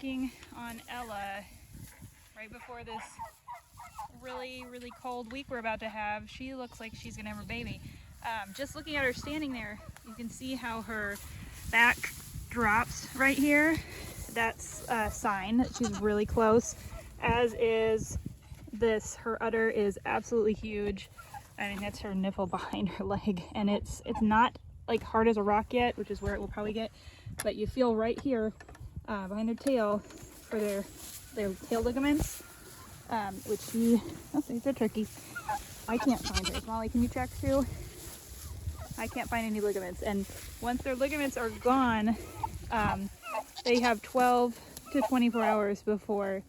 checking on Ella right before this really cold week we're about to have. She looks like she's gonna have her baby. Just looking at her standing there, you can see how her back drops right here. That's a sign that she's really close, as is this. Her udder is absolutely huge. I mean, that's her nipple behind her leg, and it's not like hard as a rock yet, which is where it will probably get, but you feel right here behind their tail for their tail ligaments, which these are tricky. I can't find it. Molly, can you check too? I can't find any ligaments, and once their ligaments are gone, they have 12 to 24 hours before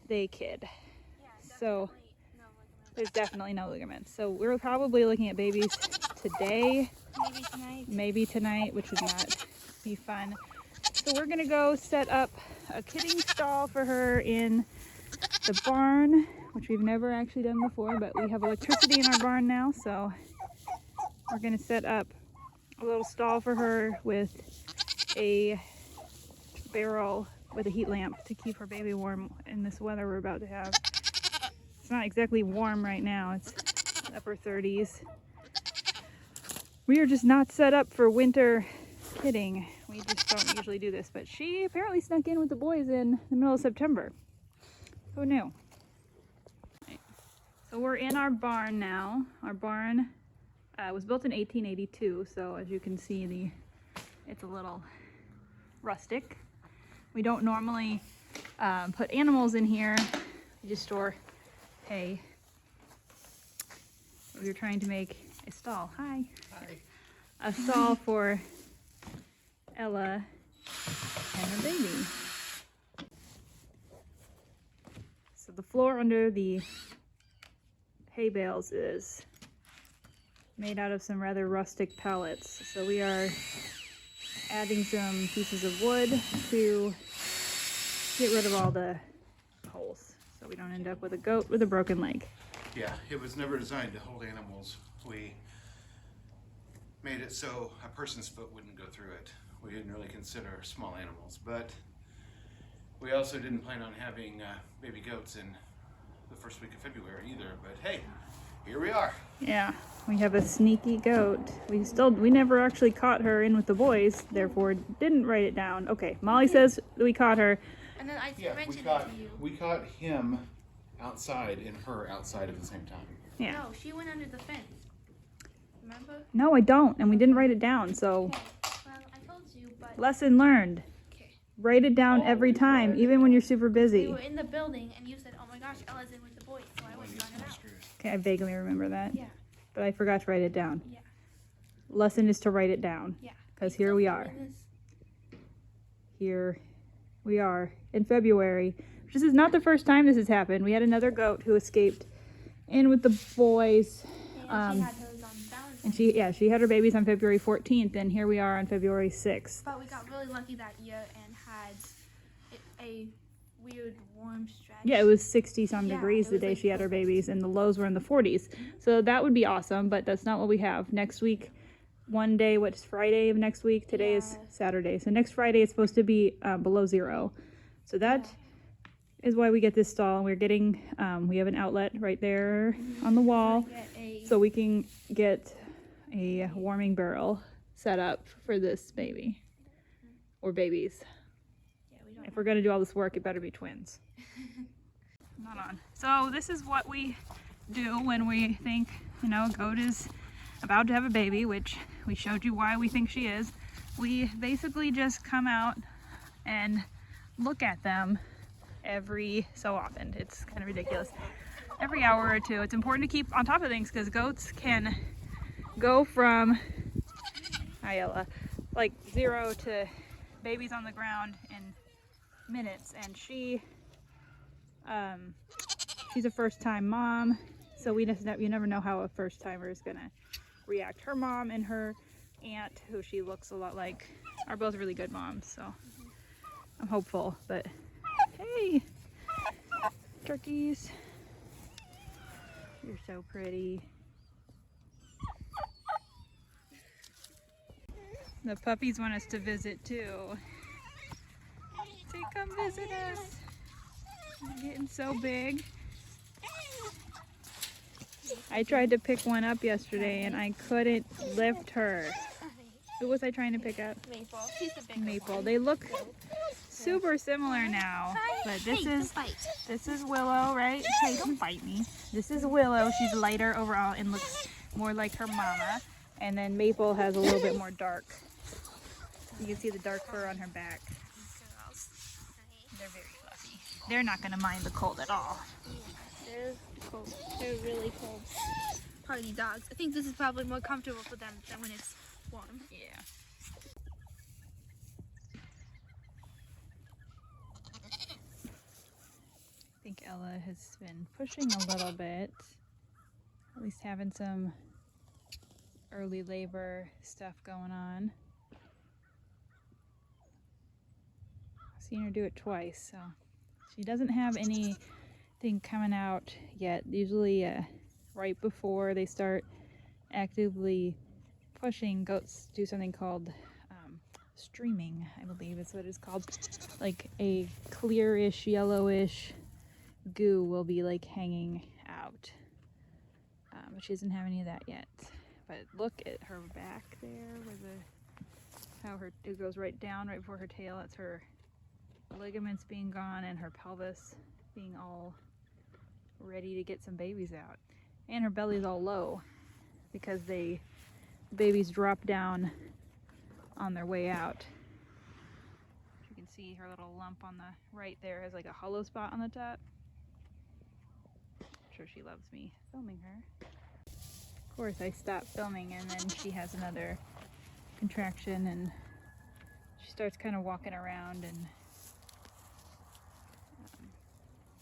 they kid. So there's definitely no ligaments. So we're probably looking at babies today, maybe tonight, which would not be fun. So we're gonna go set up a kidding stall for her in the barn, which we've never actually done before, but we have electricity in our barn now, so we're gonna set up a little stall for her with a barrel with a heat lamp to keep her baby warm in this weather we're about to have. It's not exactly warm right now, it's upper 30s. We are just not set up for winter kidding. We just don't usually do this, but she apparently snuck in with the boys in the middle of September. Who knew? Right. So we're in our barn now. Our barn was built in 1882, so as you can see, it's a little rustic. We don't normally put animals in here. We just store hay. We were trying to make a stall. Hi. Hi. A stall for Ella and her baby. So the floor under the hay bales is made out of some rather rustic pallets. So we are adding some pieces of wood to get rid of all the holes, so we don't end up with a goat with a broken leg. Yeah, it was never designed to hold animals. We made it so a person's foot wouldn't go through it. We didn't really consider small animals, but we also didn't plan on having baby goats in the first week of February either, but hey, here we are. Yeah, we have a sneaky goat. We never actually caught her in with the boys, therefore didn't write it down. Okay, Molly says we caught her. And then I mentioned it to you. We caught him outside and her outside at the same time. Yeah. No, she went under the fence. Remember? No, I don't, and we didn't write it down, so Okay. Well, I told you, but... lesson learned. Okay. Write it down every time, even when you're super We busy. were in the building, and you said, oh my gosh, Ella's in with the boys, so I went and found it out. Okay, I vaguely remember that. Yeah. But I forgot to write it down. Yeah. Lesson is to write it down. Yeah. Because here we are. Here we are in February. This is not the first time this has happened. We had another goat who escaped in with the boys. And she had hers on Valentine's. And she had her babies on February 14th, and here we are on February 6th. But we got really lucky that year and had a weird warm stretch. Yeah, it was 60-some Yeah, degrees it the was day like she had her babies, and the lows were in the 40s. So that would be awesome, but that's not what we have. Next week, one day, what's Friday of next week? Today is Saturday. So next Friday it's supposed to be below 0. So that is why we get this stall. And we're getting, we have an outlet right there on the wall. So we can get a warming barrel set up for this baby. Or babies. If we're going to do all this work, it better be twins. Not on. So this is what we do when we think, a goat is about to have a baby, which we showed you why we think she is. We basically just come out and look at them every so often. It's kind of ridiculous. Every hour or two. It's important to keep on top of things because goats can go from, hi Ella, like 0 to babies on the ground in minutes, and she's a first-time mom, so you never know how a first-timer is gonna react. Her mom and her aunt, who she looks a lot like, are both really good moms, so I'm hopeful. But hey, turkeys, you're so pretty. The puppies want us to visit too. Say come. come visit us. She's getting so big. I tried to pick one up yesterday and I couldn't lift her. Who was I trying to pick up? Maple. She's the bigger Maple. one. They look super similar now, but this is Willow, right? Hey, don't bite me. This is Willow. She's lighter overall and looks more like her mama. And then Maple has a little bit more dark. You can see the dark fur on her back. They're very fluffy. They're not going to mind the cold at all. They're cold. They're really cold. Party dogs. I think this is probably more comfortable for them than when it's warm. Yeah. I think Ella has been pushing a little bit. At least having some early labor stuff going on. I've seen her do it twice, so she doesn't have anything coming out yet. Usually right before they start actively pushing, goats do something called streaming, I believe is what it's called. Like a clearish, yellowish goo will be like hanging out. But she doesn't have any of that yet. But look at her back there, how it goes right down right before her tail. That's her ligaments being gone and her pelvis being all ready to get some babies out. And her belly's all low because babies drop down on their way out. You can see her little lump on the right there has like a hollow spot on the top. I'm sure she loves me filming her. Of course, I stopped filming and then she has another contraction and she starts kind of walking around and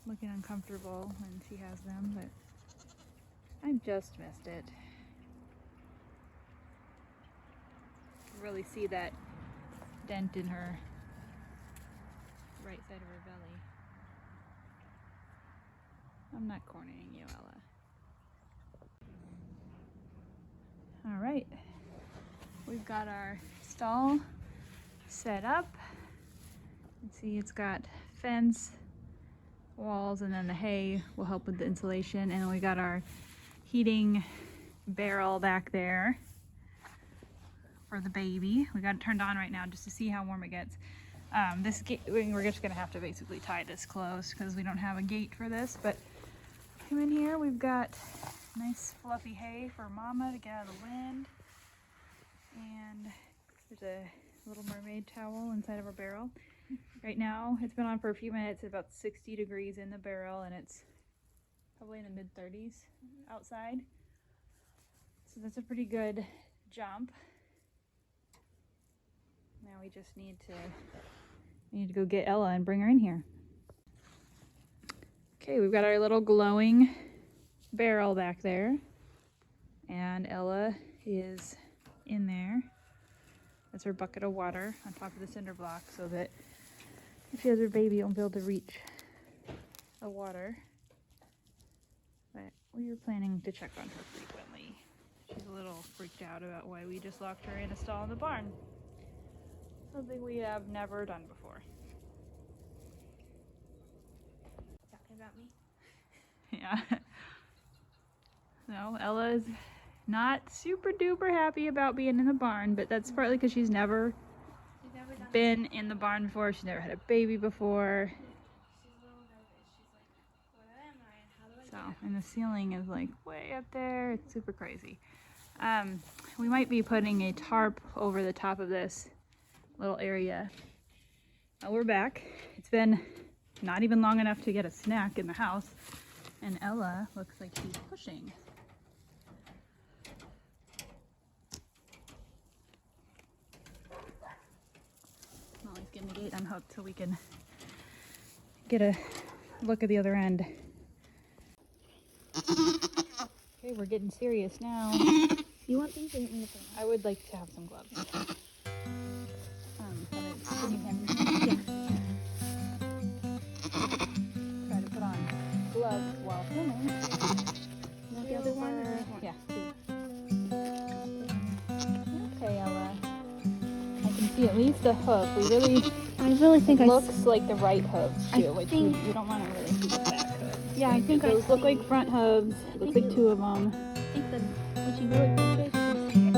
looking uncomfortable when she has them, but I just missed it. You can really see that dent in her right side of her belly. I'm not cornering you, Ella. All right, we've got our stall set up. You can see it's got fence, walls, and then the hay will help with the insulation. And we got our heating barrel back there for the baby. We got it turned on right now just to see how warm it gets. This gate, we're just gonna have to basically tie this closed because we don't have a gate for this. But come in here, we've got nice fluffy hay for Mama to get out of the wind. And there's a little mermaid towel inside of our barrel. Right now, it's been on for a few minutes. It's about 60 degrees in the barrel and it's probably in the mid-30s outside. So that's a pretty good jump. Now we just need to go get Ella and bring her in here. Okay, we've got our little glowing barrel back there and Ella is in there. That's her bucket of water on top of the cinder block so that if she has her baby, it won't be able to reach the water. But we were planning to check on her frequently. She's a little freaked out about why we just locked her in a stall in the barn. Something we have never done before. Talking about me? Yeah. No, Ella's not super duper happy about being in the barn, but that's partly because she's never been in the barn before. She's never had a baby before. She's a little nervous. She's like, where am I and how do I get So, and the ceiling is like way up there. It's super crazy. We might be putting a tarp over the top of this little area. We're back. It's been not even long enough to get a snack in the house, and Ella looks like she's pushing. Molly's getting the gate unhooked so we can get a look at the other end. Okay, we're getting serious now. You want these or you want me to put them I would like to have some gloves. Can you hand me some? Try to put on gloves while filming. You want the other one or this one? Yeah. Okay, Ella. I can see at least a hook. We really I really think looks like the right hooves I too, which think- you don't want to really see the back hooves. Yeah, I think Those look like front hooves. Looks like two of them. I think that when she really pictures, you can see it.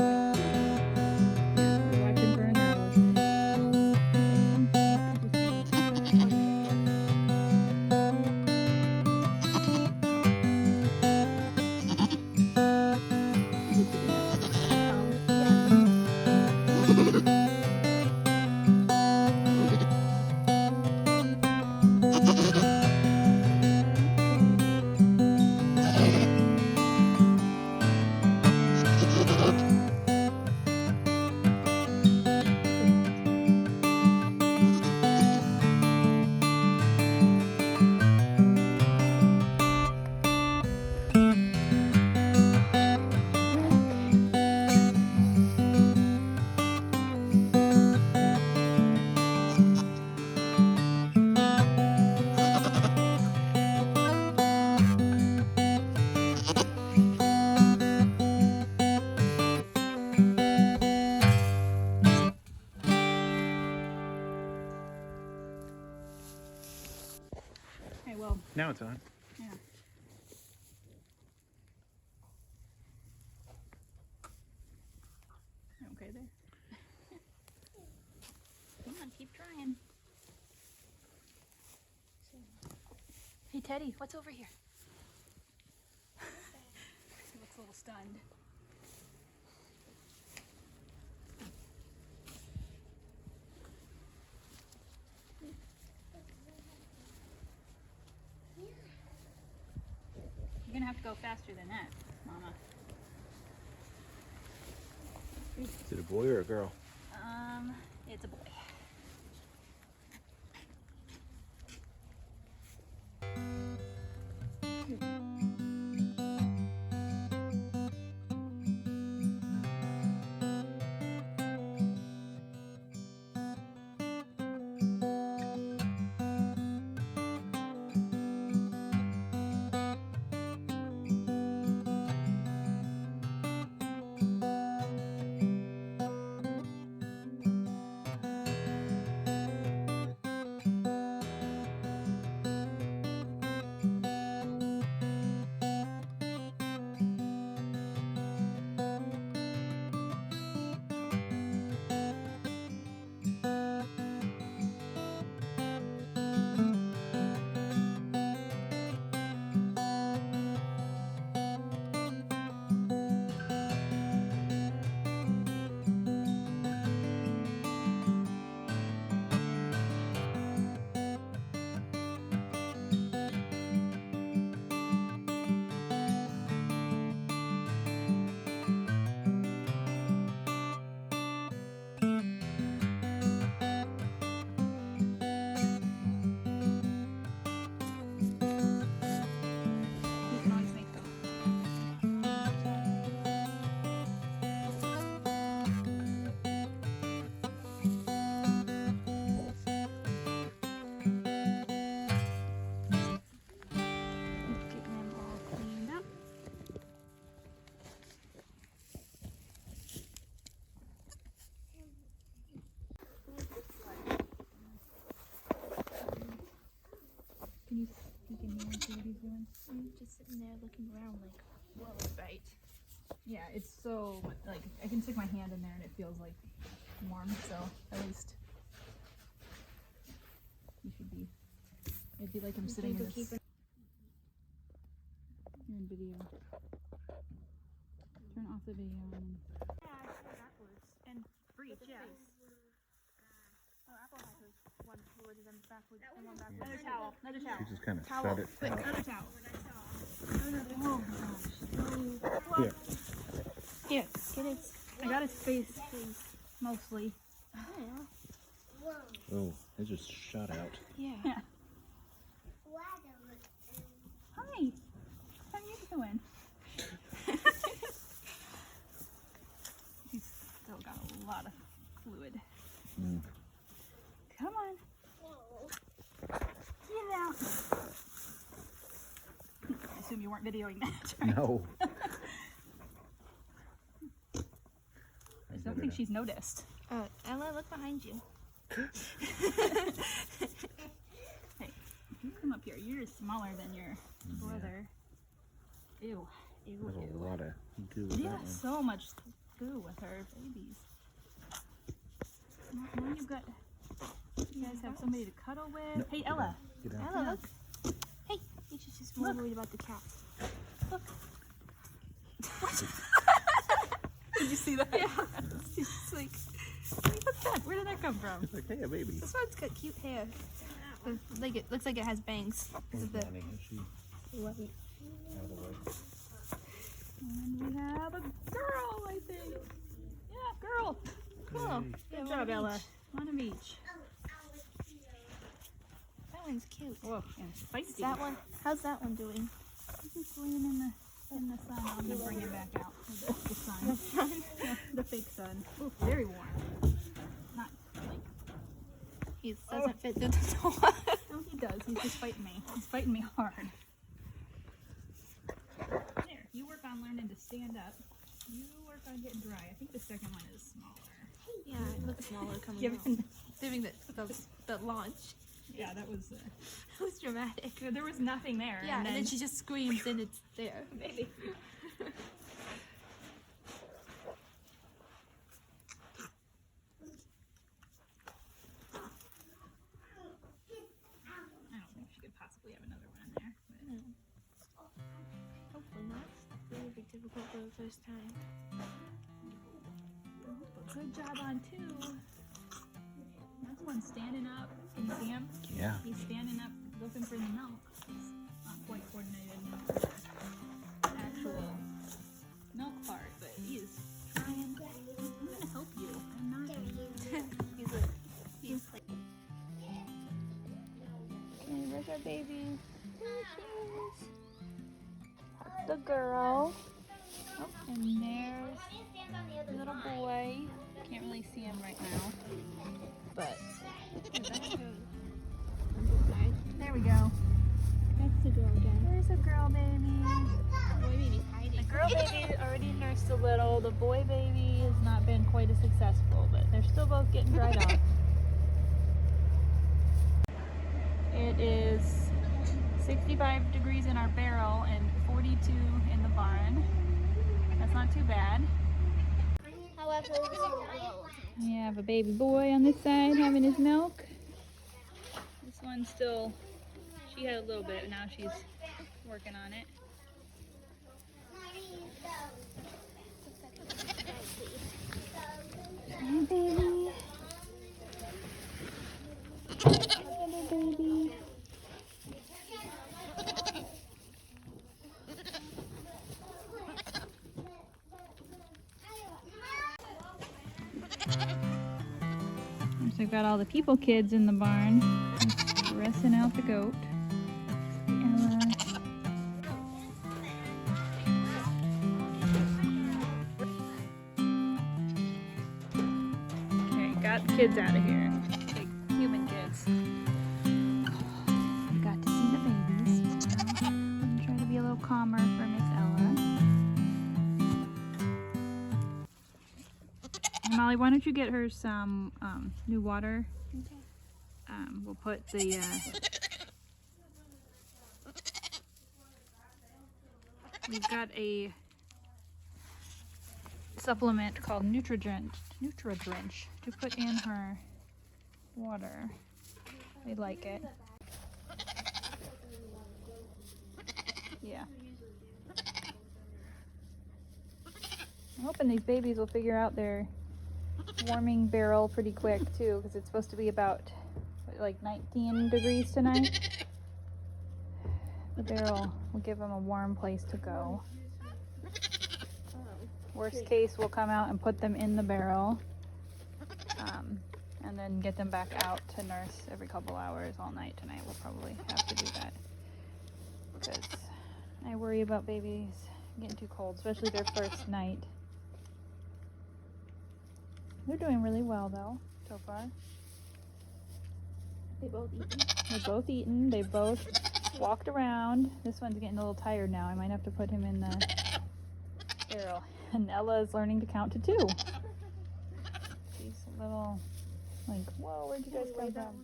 We're watching for a nose. Okay, well, Now it's on. yeah. You okay there? Come on, keep trying. Hey Teddy, what's over here? He looks a little stunned. You're gonna have to go faster than that, Mama. Is it a boy or a girl? It's a boy. You can always make them. Getting them all cleaned up. Can you peek in here and see what he's doing? I'm just sitting there looking around like, whoa, right? Yeah, it's so, like, I can stick my hand in there and it feels like warm, so at least you should be, it'd be like I'm sitting in this, you're in video. Turn off the video and breathe, yeah. Another towel, another towel. You just kind of Towel, shut it quick, out. another towel. Oh my gosh. Here. Here, get it. I got his face, mostly. Oh, it just shot out. Yeah. Yeah. Hi. How are you doing? He's still got a lot of fluid. Mm. Come on. Get out. I assume you weren't videoing that, right? No. I don't think she's noticed. Ella, look behind you. Hey, you come up here. You're smaller than your brother. Ew. Ew, There's a ew. lot of goo with Yeah, that one. so much goo with her babies. Now you've got, you guys have somebody to cuddle with. No, Hey, get Ella. down, get down. Ella, look. Hey, she's just more Look. worried about the cat. Look. Did you see that? Yeah. She's just like, What's that? Where did that come from? It's like, hey, a baby. this one's got cute hair. Like it looks like it has bangs. Because of the Bonnie, is she out of the way? And we have a girl, I think. Yeah, girl. cool. Yay. Yeah, Good one job, of Ella. each. One of each. That one's cute. Whoa, and feisty. That one. How's that one doing? He's laying in the sun. I'm gonna bring him back out. The sun. Yeah, the fake sun. Ooh, very warm. Not like. He doesn't fit through the door. No, he does. He's just fighting me. He's fighting me hard. There. You work on learning to stand up. You work on getting dry. I think the second one is smaller. Yeah, it looks smaller coming out. Given. Doing the launch. Yeah, that was. It was dramatic. There was nothing there. Yeah, and then she just screams and it's there. Maybe. I don't think she could possibly have another one in there. Hopefully not. It would be difficult for the first time. But good job on two. That's one standing up. Can you see him? Yeah. He's standing up looking for the milk. He's not quite coordinated enough for the actual milk part, but he is trying. I'm gonna help you. I'm not. He's like. Okay, where's our baby? There she is. That's the girl. Oh, and there's the little boy. Can't really see him right now, but there we go. That's the girl again. There's a girl baby. Boy baby's hiding. The girl baby already nursed a little. The boy baby has not been quite as successful, but they're still both getting dried off. It is 65 degrees in our barrel and 42 in the barn. That's not too bad. However, this girl. We have a baby boy on this side having his milk. This one's still, she had a little bit, now she's working on it. Hi, baby. Hello, baby. So we've got all the people kids in the barn, dressing out the goat. Ella. Okay, got the kids out of here. Big human kids. We got to see the babies. I'm gonna try to be a little calmer for Miss Ella. Molly, why don't you get her some new water? Okay. We'll put the we've got a supplement called Nutridrench to put in her water. They like it. Yeah. I'm hoping these babies will figure out their warming barrel pretty quick too, because it's supposed to be about like 19 degrees tonight. The barrel will give them a warm place to go. Worst case, we'll come out and put them in the barrel, and then get them back out to nurse every couple hours all night tonight. We'll probably have to do that because I worry about babies getting too cold, especially their first night. They're doing really well though, so far. They both eat. They're both eaten. They both walked around. This one's getting a little tired now. I might have to put him in the barrel. And Ella is learning to count to 2. She's a little Like, whoa, where'd you guys come from?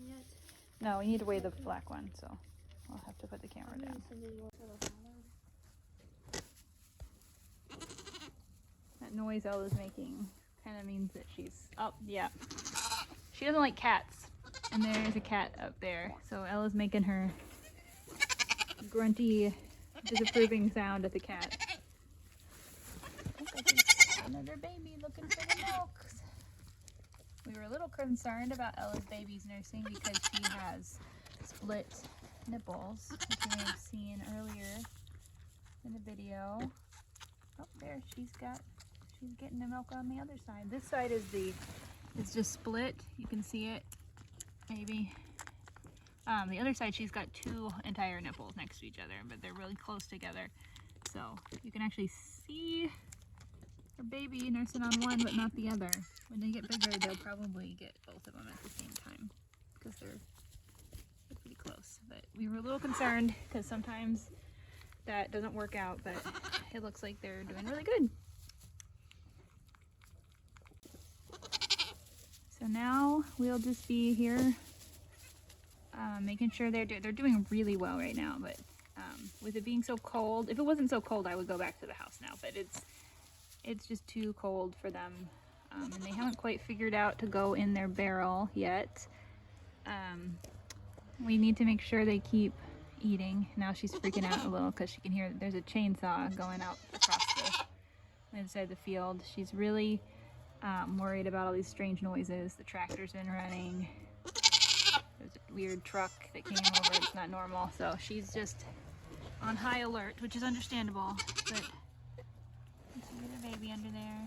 No, we need to weigh the black one, so I'll have to put the camera down. That noise Ella's making kind of means that she's up. Yeah. She doesn't like cats, and there's a cat up there. So Ella's making her grunty, disapproving sound at the cat. Oh, I think another baby looking for the milk. We were a little concerned about Ella's baby's nursing because she has split nipples, which you may have seen earlier in the video. Oh, there, she's getting the milk on the other side. This side is just split. You can see it, maybe. The other side, she's got two entire nipples next to each other, but they're really close together. So you can actually see her baby nursing on one, but not the other. When they get bigger, they'll probably get both of them at the same time because they're pretty close. But we were a little concerned because sometimes that doesn't work out, but it looks like they're doing really good. So now we'll just be here making sure they're doing really well right now. But with it being so cold, if it wasn't so cold, I would go back to the house now. But it's just too cold for them, and they haven't quite figured out to go in their barrel yet. We need to make sure they keep eating. Now she's freaking out a little because she can hear there's a chainsaw going out across the inside the field. She's really worried about all these strange noises. The tractor's been running. There's a weird truck that came over. It's not normal. So she's just on high alert, which is understandable. But there's another baby under there.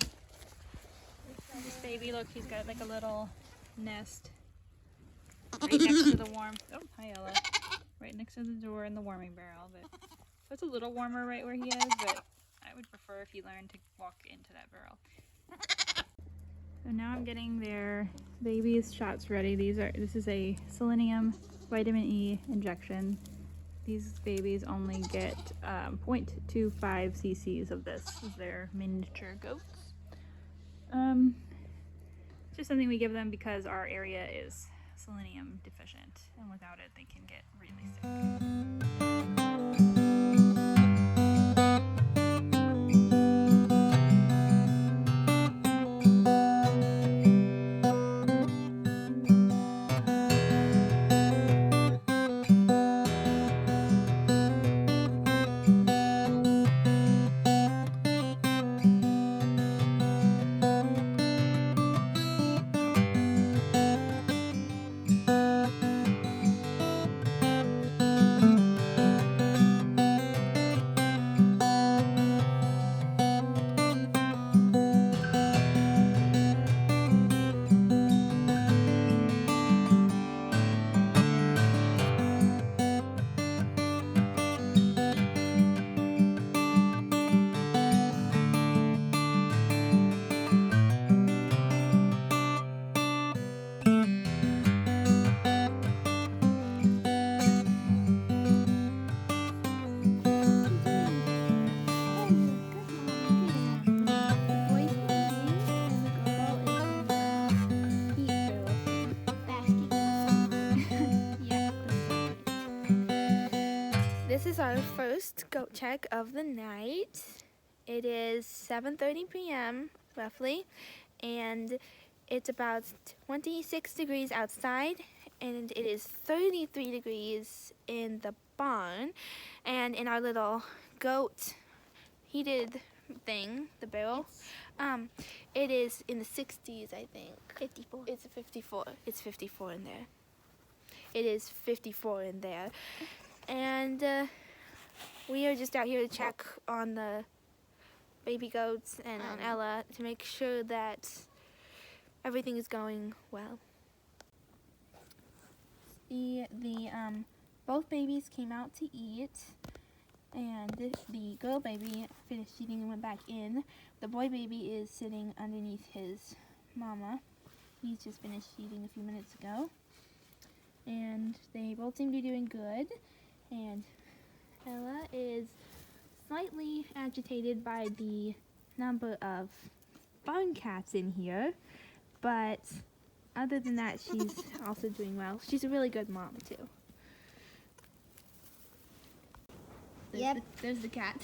This baby, look, she's got like a little nest right next to the warm. Oh, hi Ella. Right next to the door in the warming barrel. But so it's a little warmer right where he is, but I would prefer if he learned to walk into that barrel. So now I'm getting their babies' shots ready. This is a selenium vitamin E injection. These babies only get 0.25 cc's of this as their miniature goats. It's just something we give them because our area is selenium deficient, and without it they can get really sick. This is our first goat check of the night. It is 7:30 p.m. roughly, and it's about 26 degrees outside, and it is 33 degrees in the barn. And in our little goat heated thing, the barrel, it is in the 60s, I think. 54. It's 54. It's 54 in there. It is 54 in there. And we are just out here to check on the baby goats and on Ella to make sure that everything is going well. Both babies came out to eat, and the girl baby finished eating and went back in. The boy baby is sitting underneath his mama. He's just finished eating a few minutes ago, and they both seem to be doing good. And Ella is slightly agitated by the number of barn cats in here, but other than that, she's also doing well. She's a really good mom too. There's the cat.